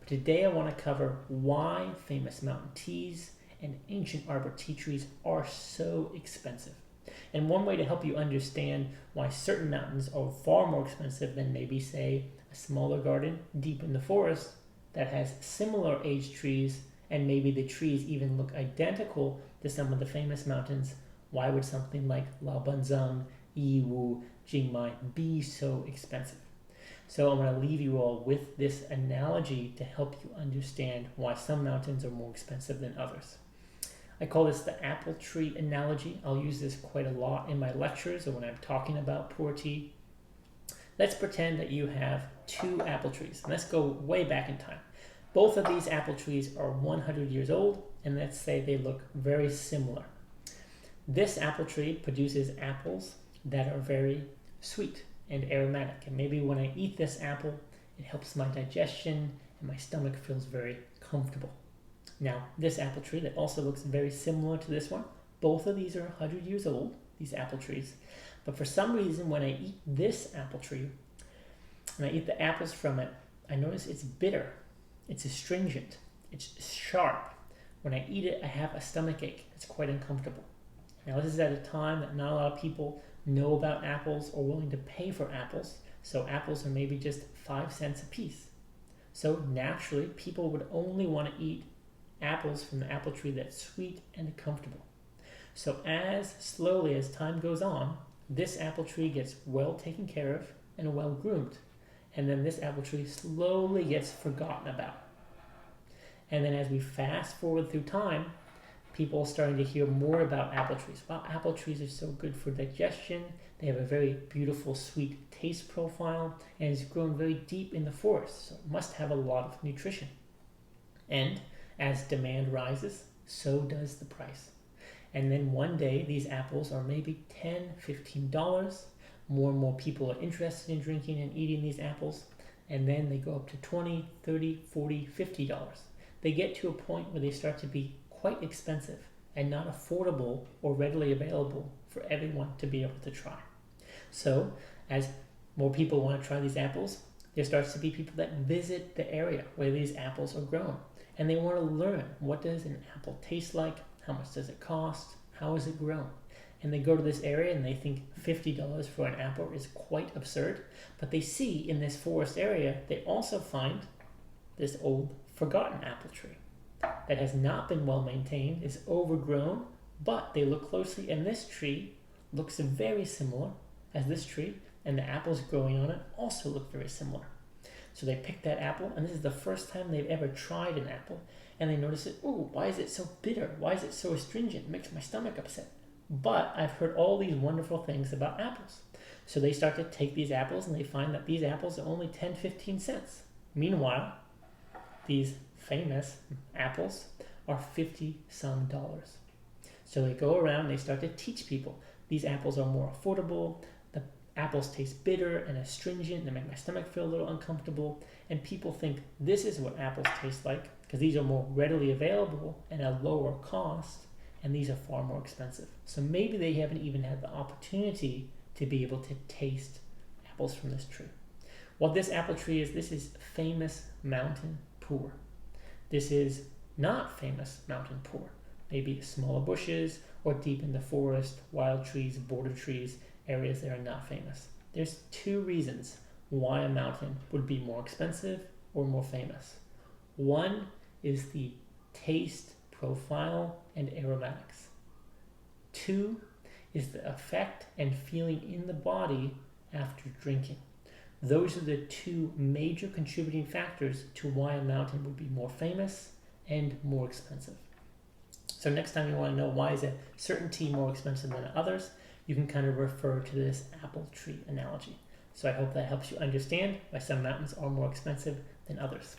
Today I want to cover why famous mountain teas and ancient arbor tea trees are so expensive. And one way to help you understand why certain mountains are far more expensive than maybe, say, a smaller garden deep in the forest that has similar aged trees, and maybe the trees even look identical to some of the famous mountains, why would something like Laobanzang, Yiwu, Jingmai be so expensive? So I'm going to leave you all with this analogy to help you understand why some mountains are more expensive than others. I call this the apple tree analogy. I'll use this quite a lot in my lectures or when I'm talking about Pu-erh tea. Let's pretend that you have two apple trees. And let's go way back in time. Both of these apple trees are 100 years old, and let's say they look very similar. This apple tree produces apples that are very sweet and aromatic. And maybe when I eat this apple, it helps my digestion and my stomach feels very comfortable. Now, this apple tree that also looks very similar to this one, both of these are 100 years old, these apple trees. But for some reason, when I eat this apple tree, and I eat the apples from it, I notice it's bitter, it's astringent, it's sharp. When I eat it, I have a stomach ache. It's quite uncomfortable. Now, this is at a time that not a lot of people know about apples or willing to pay for apples. So apples are maybe just 5 cents a piece. So naturally, people would only want to eat apples from the apple tree that's sweet and comfortable. So as slowly as time goes on, this apple tree gets well taken care of and well groomed. And then this apple tree slowly gets forgotten about. And then as we fast forward through time, people are starting to hear more about apple trees. Wow, apple trees are so good for digestion. They have a very beautiful, sweet taste profile, and it's grown very deep in the forest, so it must have a lot of nutrition. And as demand rises, so does the price. And then one day, these apples are maybe $10, $15. More and more people are interested in drinking and eating these apples. And then they go up to $20, $30, $40, $50. They get to a point where they start to be quite expensive and not affordable or readily available for everyone to be able to try. So as more people want to try these apples, there starts to be people that visit the area where these apples are grown. And they want to learn, what does an apple taste like? How much does it cost? How is it grown? And they go to this area and they think $50 for an apple is quite absurd. But they see in this forest area, they also find this old forgotten apple tree that has not been well maintained, is overgrown, but they look closely and this tree looks very similar as this tree, and the apples growing on it also look very similar. So they pick that apple, and this is the first time they've ever tried an apple, and they notice it, oh, why is it so bitter? Why is it so astringent? It makes my stomach upset. But I've heard all these wonderful things about apples. So they start to take these apples, and they find that these apples are only 10, 15 cents. Meanwhile, these famous apples are 50-some dollars. So they go around and they start to teach people these apples are more affordable, the apples taste bitter and astringent, they make my stomach feel a little uncomfortable, and people think this is what apples taste like because these are more readily available and at a lower cost, and these are far more expensive. So maybe they haven't even had the opportunity to be able to taste apples from this tree. What this apple tree is, this is famous mountain Pu-erh. This is not famous mountain Pu-erh. Maybe smaller bushes or deep in the forest, wild trees, border trees, areas that are not famous. There's two reasons why a mountain would be more expensive or more famous. One is the taste profile and aromatics. Two is the effect and feeling in the body after drinking. Those are the two major contributing factors to why a mountain would be more famous and more expensive. So next time you want to know why is a certain tea more expensive than others, you can kind of refer to this apple tree analogy. So I hope that helps you understand why some mountains are more expensive than others.